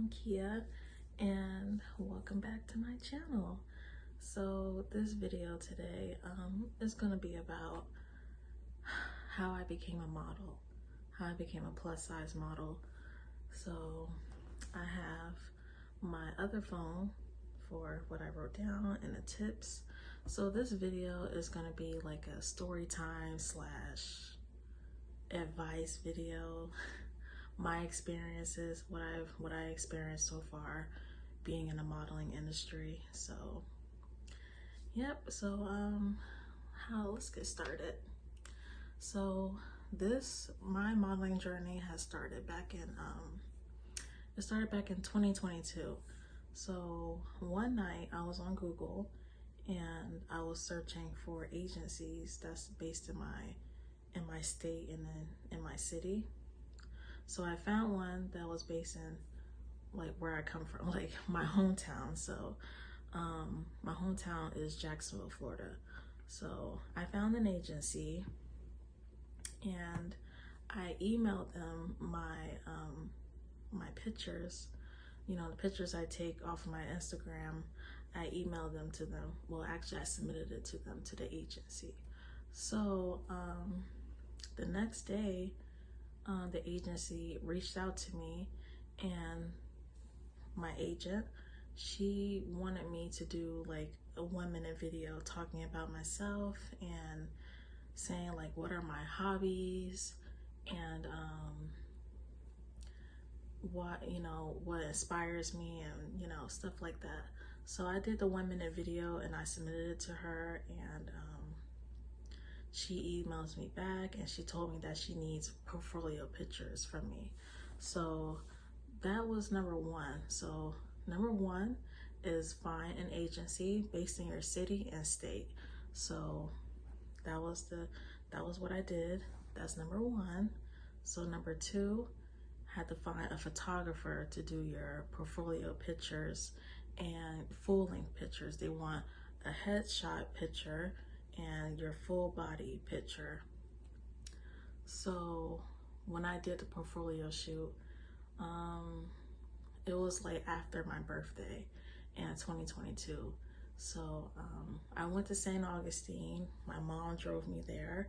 I'm Kia and welcome back to my channel. So this video today is going to be about how I became a model, how I became a plus size model. So I have my other phone for what I wrote down and the tips. So this video is going to be like a story time slash advice video. My experiences, what I experienced so far being in the modeling industry. So yep, so let's get started. So my modeling journey has started back in it started back in 2022. So one night I was on Google and I was searching for agencies that's based in my state and in my city. So I found one that was based in like where I come from, like my hometown. So my hometown is Jacksonville, Florida. So I found an agency and I emailed them my pictures, you know, the pictures I take off of my Instagram. I emailed them to them. Well, actually I submitted it to them, to the agency. So the next day, the agency reached out to me, and my agent, she wanted me to do like a 1-minute video talking about myself and saying like what are my hobbies and what inspires me and stuff like that. So I did the 1-minute video and I submitted it to her, and she emails me back and she told me that she needs portfolio pictures from me. So that was number one. So number one is find an agency based in your city and state. So that was what I did. That's number one. So number two, had to find a photographer to do your portfolio pictures and full-length pictures. They want a headshot picture and your full body picture. So when I did the portfolio shoot, it was like after my birthday in 2022. So I went to St. Augustine. My mom drove me there,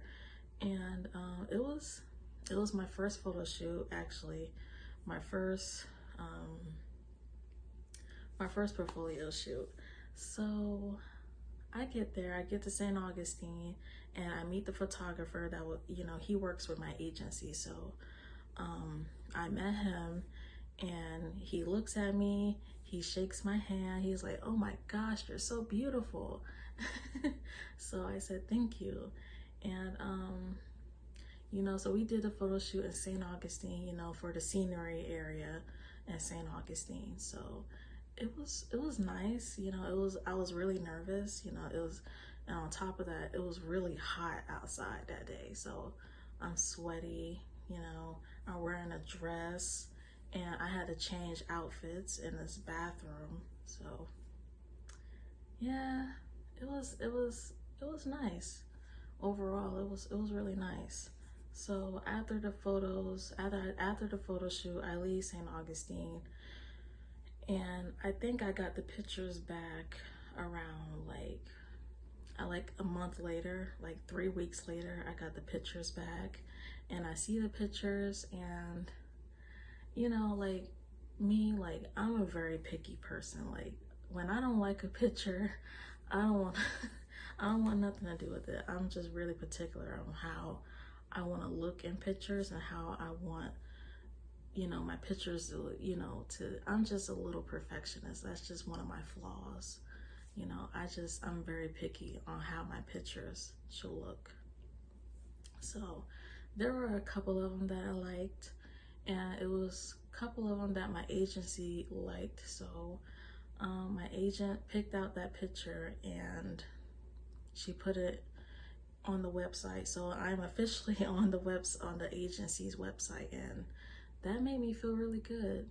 and it was my first photo shoot, actually, my first portfolio shoot. So I get there, I get to St. Augustine, and I meet the photographer that would, he works with my agency. So I met him, and he looks at me, he shakes my hand, he's like, oh my gosh, you're so beautiful. So I said, thank you. And so we did a photo shoot in St. Augustine, for the scenery area in St. Augustine. So it was nice, I was really nervous, and on top of that, it was really hot outside that day. So I'm sweaty, I'm wearing a dress, and I had to change outfits in this bathroom. So yeah, it was nice. Overall, it was really nice. So after the photo shoot, I leave St. Augustine, and I think I got the pictures back around like a month later, like 3 weeks later. I got the pictures back, and I see the pictures, and like me, like I'm a very picky person. Like when I don't like a picture, I don't want nothing to do with it. I'm just really particular on how I want to look in pictures and how I want my pictures to I'm just a little perfectionist. That's just one of my flaws. I'm very picky on how my pictures should look. So there were a couple of them that I liked, and it was a couple of them that my agency liked. So my agent picked out that picture and she put it on the website. So I'm officially on the agency's website, and that made me feel really good.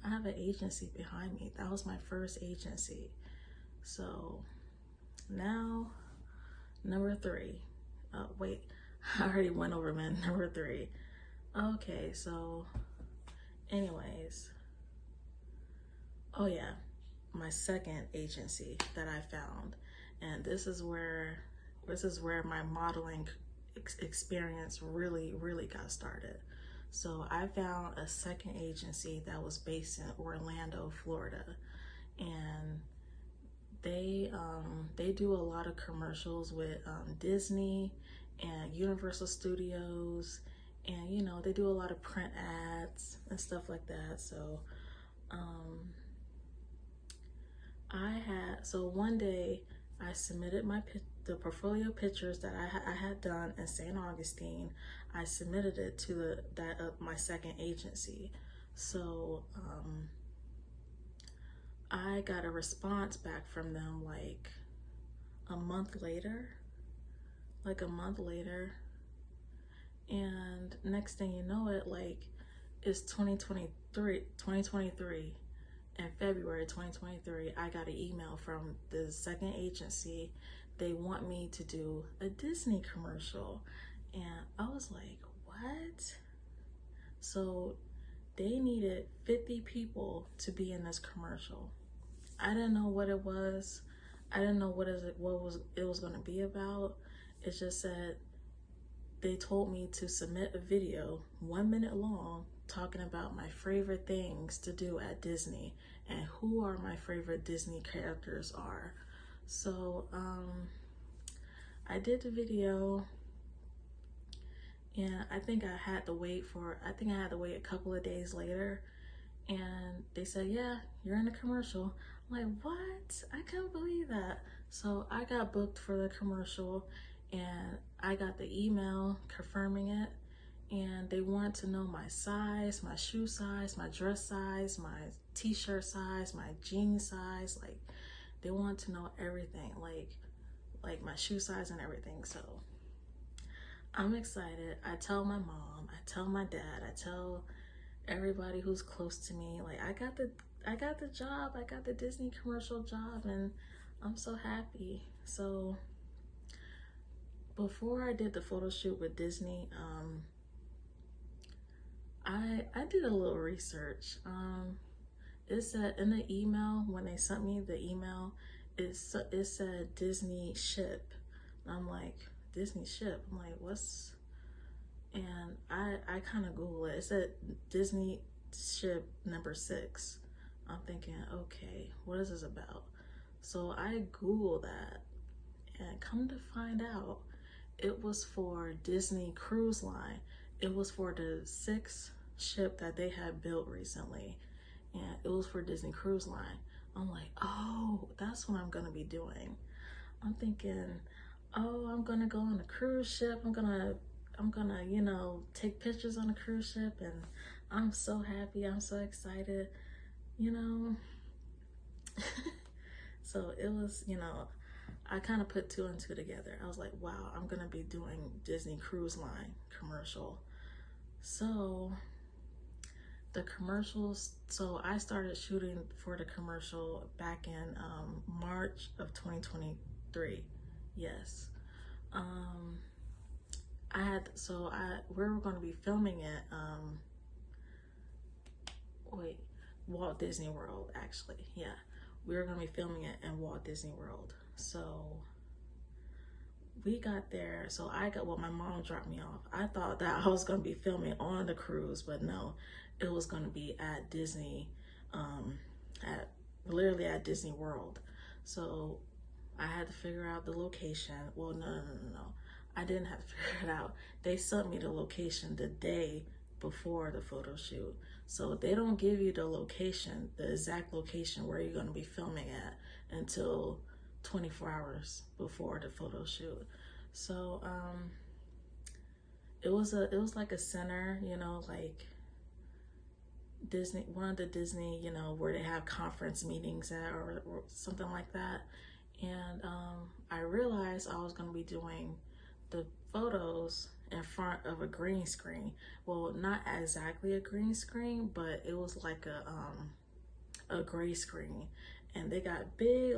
I have an agency behind me. That was my first agency. So now number three. Wait, I already went over number three. Okay, so anyways, Oh yeah, my second agency that I found, and this is where my modeling experience really got started. So I found a second agency that was based in Orlando, Florida, and they do a lot of commercials with Disney and Universal Studios, and they do a lot of print ads and stuff like that. So um, so one day I submitted the portfolio pictures that I had done in St. Augustine. I submitted it to my second agency. So I got a response back from them like a month later, and next thing you know it, like, it's 2023. In February 2023, I got an email from the second agency. They want me to do a Disney commercial. And I was like, what? So they needed 50 people to be in this commercial. I didn't know what it was. I didn't know what it was going to be about. It just said they told me to submit a video 1 minute long talking about my favorite things to do at Disney and who are my favorite Disney characters are. So I did the video, and I think I had to wait a couple of days later, and they said, yeah, you're in the commercial. I'm like, what? I couldn't believe that. So I got booked for the commercial, and I got the email confirming it, and they wanted to know my size, my shoe size, my dress size, my t-shirt size, my jean size. Like, they want to know everything, like my shoe size and everything. So I'm excited. I tell my mom, I tell my dad, I tell everybody who's close to me, like, I got the job, I got the Disney commercial job, and I'm so happy. So before I did the photo shoot with Disney, I did a little research. It said in the email, when they sent me the email, it said Disney ship. And I'm like, Disney ship? I'm like, what's... And I kind of Googled it. It said Disney ship number 6. I'm thinking, okay, what is this about? So I Googled that, and come to find out, it was for Disney Cruise Line. It was for the 6th ship that they had built recently, and it was for Disney Cruise Line. I'm like, oh, that's what I'm gonna be doing. I'm thinking, oh, I'm gonna go on a cruise ship. I'm gonna, take pictures on a cruise ship, and I'm so happy. I'm so excited, So it was, I kind of put 2 and 2 together. I was like, wow, I'm gonna be doing Disney Cruise Line commercial. So the commercials, so I started shooting for the commercial back in March of 2023. Yes. We were going to be filming at Walt Disney World, actually. Yeah, we were going to be filming it in Walt Disney World. So we got there. So my mom dropped me off. I thought that I was going to be filming on the cruise, but no, it was going to be at Disney, literally at Disney World. So I had to figure out the location. Well, no. I didn't have to figure it out. They sent me the location the day before the photo shoot. So they don't give you the location, the exact location where you're going to be filming at, until 24 hours before the photo shoot. So it was like a center, like Disney, one of the Disney, where they have conference meetings at, or something like that. And I realized I was going to be doing the photos in front of a green screen. Well, not exactly a green screen, but it was like a gray screen, and they got big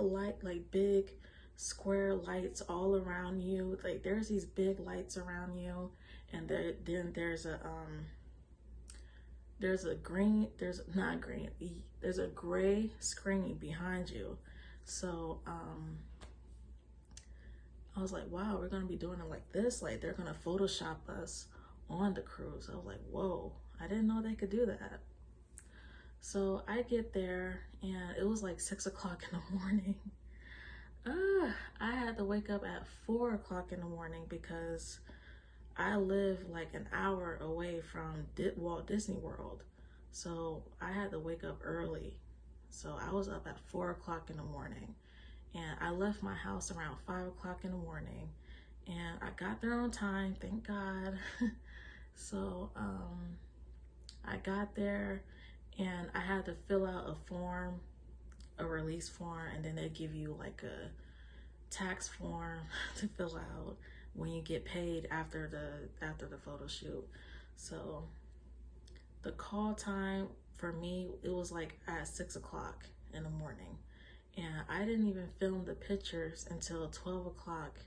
big square lights all around you. Like, there's these big lights around you, and then there's there's a green, there's not green, there's a gray screen behind you. So I was like, wow, we're gonna be doing it like this. Like they're gonna Photoshop us on the cruise. I was like, whoa, I didn't know they could do that. So I get there and it was like 6 o'clock in the morning. I had to wake up at 4 o'clock in the morning because I live like an hour away from Walt Disney World. So I had to wake up early. So I was up at 4 o'clock in the morning and I left my house around 5 o'clock in the morning and I got there on time, thank God. So I got there and I had to fill out a form, a release form, and then they give you like a tax form to fill out when you get paid after the photo shoot. So the call time for me, it was like at 6 o'clock in the morning, and I didn't even film the pictures until 12 o'clock,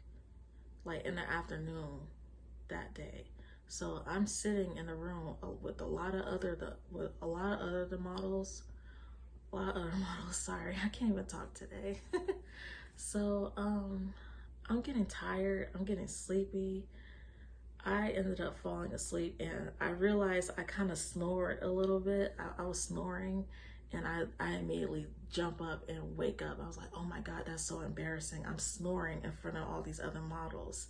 like in the afternoon that day. So I'm sitting in a room with a lot of other models. Sorry, I can't even talk today. So I'm getting tired, I'm getting sleepy. I ended up falling asleep and I realized I kind of snored a little bit. I was snoring and I immediately jump up and wake up. I was like, oh my God, that's so embarrassing. I'm snoring in front of all these other models.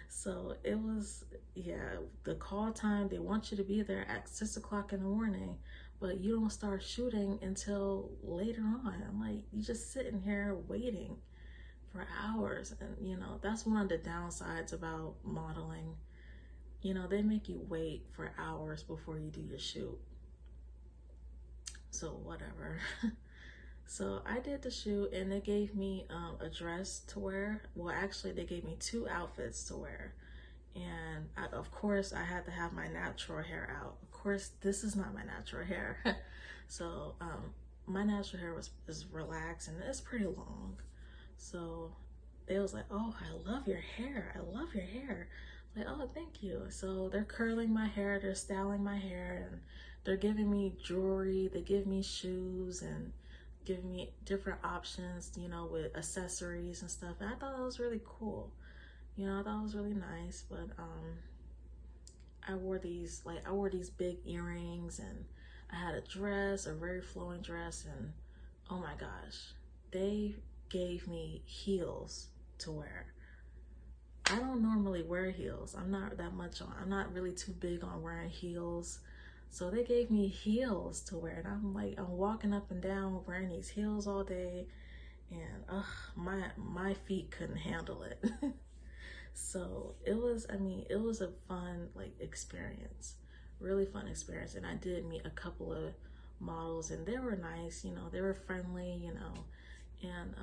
So it was, yeah, the call time, they want you to be there at 6 o'clock in the morning, but you don't start shooting until later on. I'm like, you just sitting here waiting for hours. And you know, that's one of the downsides about modeling. You know, they make you wait for hours before you do your shoot. So whatever. So I did the shoot and they gave me a dress to wear. Well, actually they gave me 2 outfits to wear. And of course I had to have my natural hair out. Of course, this is not my natural hair. So my natural hair is relaxed and it's pretty long. So they was like, oh, I love your hair. I love your hair. Like, oh, thank you. So they're curling my hair, they're styling my hair, and they're giving me jewelry, they give me shoes and giving me different options, you know, with accessories and stuff. And I thought that was really cool. You know, I thought it was really nice. But I wore these big earrings and I had a dress, a very flowing dress, and oh my gosh, they gave me heels to wear. I don't normally wear heels. I'm not really too big on wearing heels. So they gave me heels to wear, and I'm walking up and down wearing these heels all day, and my feet couldn't handle it. So it was a fun experience, really fun experience. And I did meet a couple of models and they were nice, you know, they were friendly, you know, and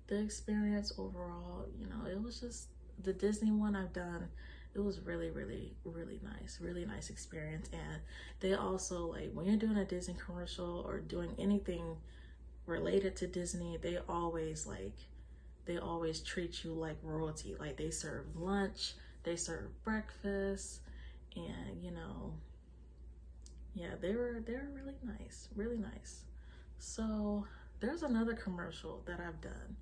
the experience overall, you know, it was just the Disney one I've done. It was really, really, really nice experience. And they also, like, when you're doing a Disney commercial or doing anything related to Disney, they always treat you like royalty. Like, they serve lunch, they serve breakfast, and you know, yeah, they were really nice. So there's another commercial that I've done,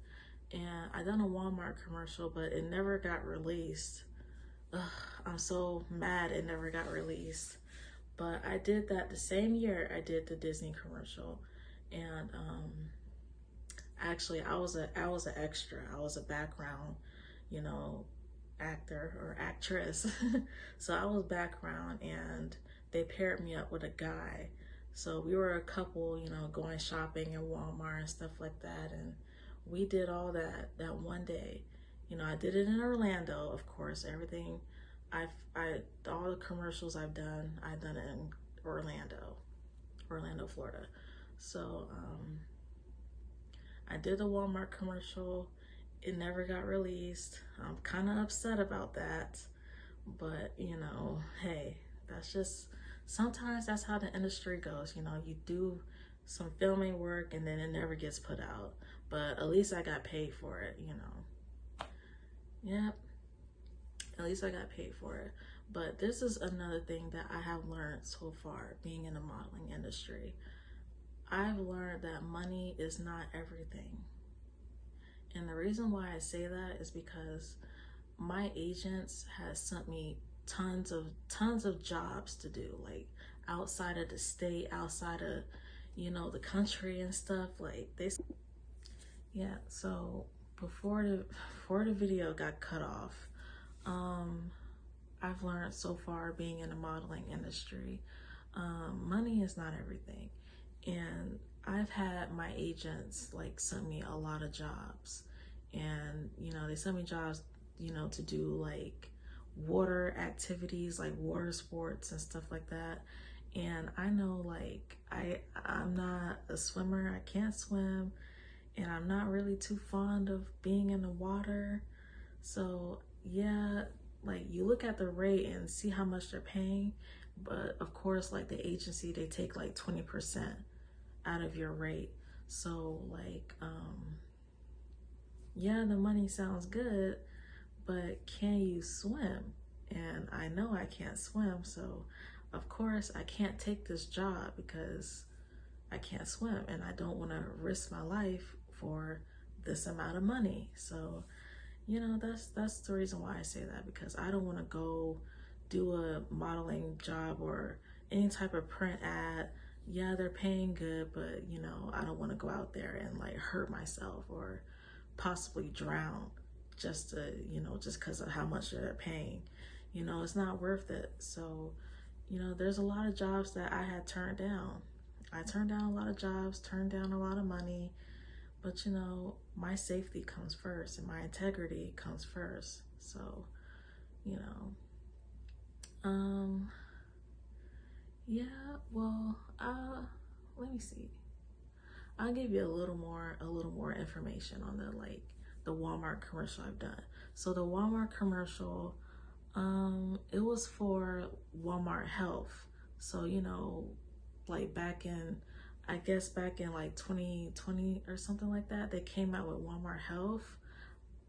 and I done a Walmart commercial, but it never got released. Ugh, I'm so mad it never got released. But I did that the same year I did the Disney commercial, and actually I was an extra. I was a background, you know, actor or actress. So I was background, and they paired me up with a guy. So we were a couple, you know, going shopping in Walmart and stuff like that, and we did all that one day. You know, I did it in Orlando, of course. Everything, all the commercials I've done it in Orlando, Florida. So I did the Walmart commercial. It never got released. I'm kind of upset about that, but you know, hey, that's just, sometimes that's how the industry goes. You know, you do some filming work and then it never gets put out, but at least I got paid for it, you know. Yep, at least I got paid for it. But this is another thing that I have learned so far being in the modeling industry. I've learned that money is not everything. And the reason why I say that is because my agents has sent me tons of jobs to do, like outside of the state, outside of, you know, the country and stuff. Like they, yeah. So before the video got cut off, I've learned so far being in the modeling industry, money is not everything. And I've had my agents like send me a lot of jobs, and you know, they send me jobs, you know, to do like water activities, like water sports and stuff like that. And I know, like, I'm not a swimmer, I can't swim, and I'm not really too fond of being in the water. So yeah, like you look at the rate and see how much they're paying, but of course, like the agency, they take like 20% out of your rate. So like, yeah, the money sounds good, but can you swim? And I know I can't swim, so of course I can't take this job because I can't swim, and I don't want to risk my life for this amount of money. So, you know, that's the reason why I say that, because I don't want to go do a modeling job or any type of print ad. Yeah, they're paying good, but you know, I don't want to go out there and like hurt myself or possibly drown just to, you know, just because of how much they're paying. You know, it's not worth it. So, you know, there's a lot of jobs that I had turned down. I turned down a lot of jobs, turned down a lot of money, but you know, my safety comes first and my integrity comes first. So, you know, yeah, well, let me see. I'll give you a little more information on the Walmart commercial I've done. So the Walmart commercial, it was for Walmart Health. So, you know, like I guess back in like 2020 or something like that, they came out with Walmart Health.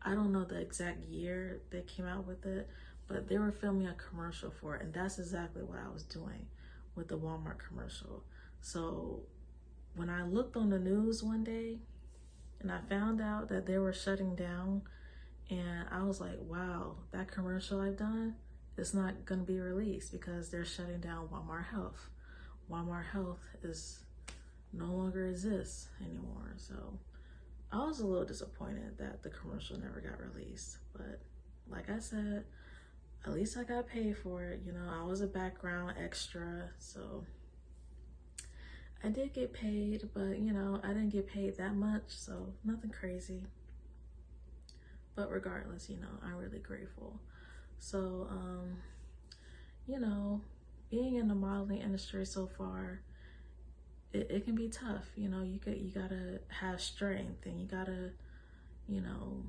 I don't know the exact year they came out with it, but they were filming a commercial for it, and that's exactly what I was doing with the Walmart commercial. So when I looked on the news one day and I found out that they were shutting down, and I was like, wow, that commercial I've done is not going to be released because they're shutting down Walmart Health. Walmart Health is no longer exists anymore. So I was a little disappointed that the commercial never got released. But like I said, at least I got paid for it. You know, I was a background extra, so I did get paid, but you know, I didn't get paid that much, so nothing crazy. But regardless, you know, I'm really grateful. So, you know, being in the modeling industry so far, it can be tough. You know, you gotta have strength, and you gotta, you know,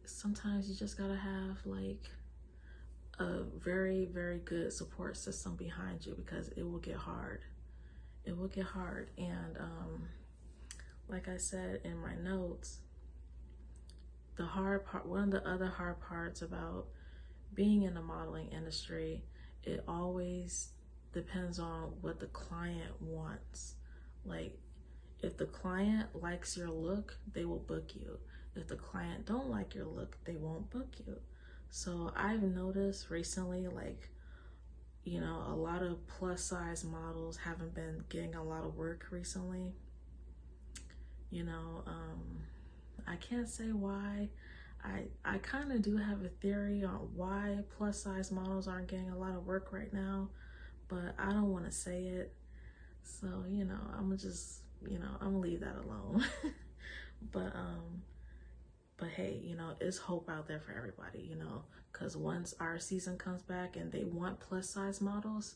sometimes you just gotta have like a very, very good support system behind you, because it will get hard. It will get hard. And like I said in my notes, the hard part, one of the other hard parts about being in the modeling industry, it always depends on what the client wants. Like, if the client likes your look, they will book you. If the client don't like your look, they won't book you. So I've noticed recently, like, you know, a lot of plus size models haven't been getting a lot of work recently. You know, I can't say why. I kind of do have a theory on why plus size models aren't getting a lot of work right now, but I don't want to say it. So, you know, I'm gonna just, you know, I'm gonna leave that alone. But hey, you know, it's hope out there for everybody, you know, because once our season comes back and they want plus size models,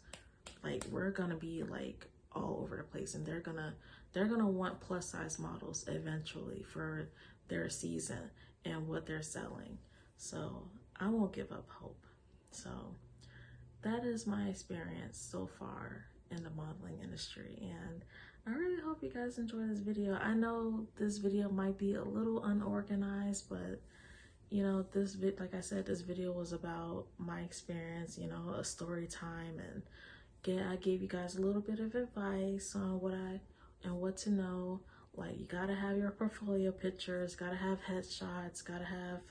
like, we're gonna be like all over the place, and they're gonna want plus size models eventually for their season and what they're selling. So I won't give up hope. So that is my experience so far in the modeling industry, and I really hope you guys enjoy this video. I know this video might be a little unorganized, but you know, like I said, this video was about my experience, you know, a story time, and I gave you guys a little bit of advice on what to know. Like, you gotta have your portfolio pictures, gotta have headshots, gotta have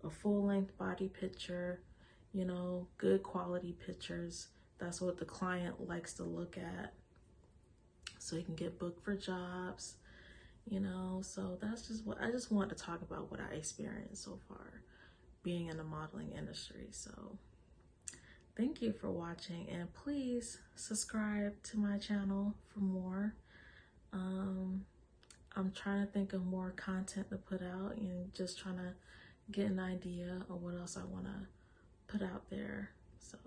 a full-length body picture, you know, good quality pictures. That's what the client likes to look at, so you can get booked for jobs, you know. So that's just what I just want to talk about, what I experienced so far being in the modeling industry. So thank you for watching, and please subscribe to my channel for more. I'm trying to think of more content to put out, and just trying to get an idea of what else I want to put out there. So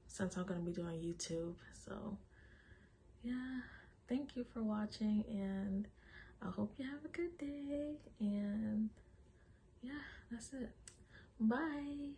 since I'm going to be doing YouTube, so yeah, thank you for watching, and I hope you have a good day, and yeah, that's it. Bye.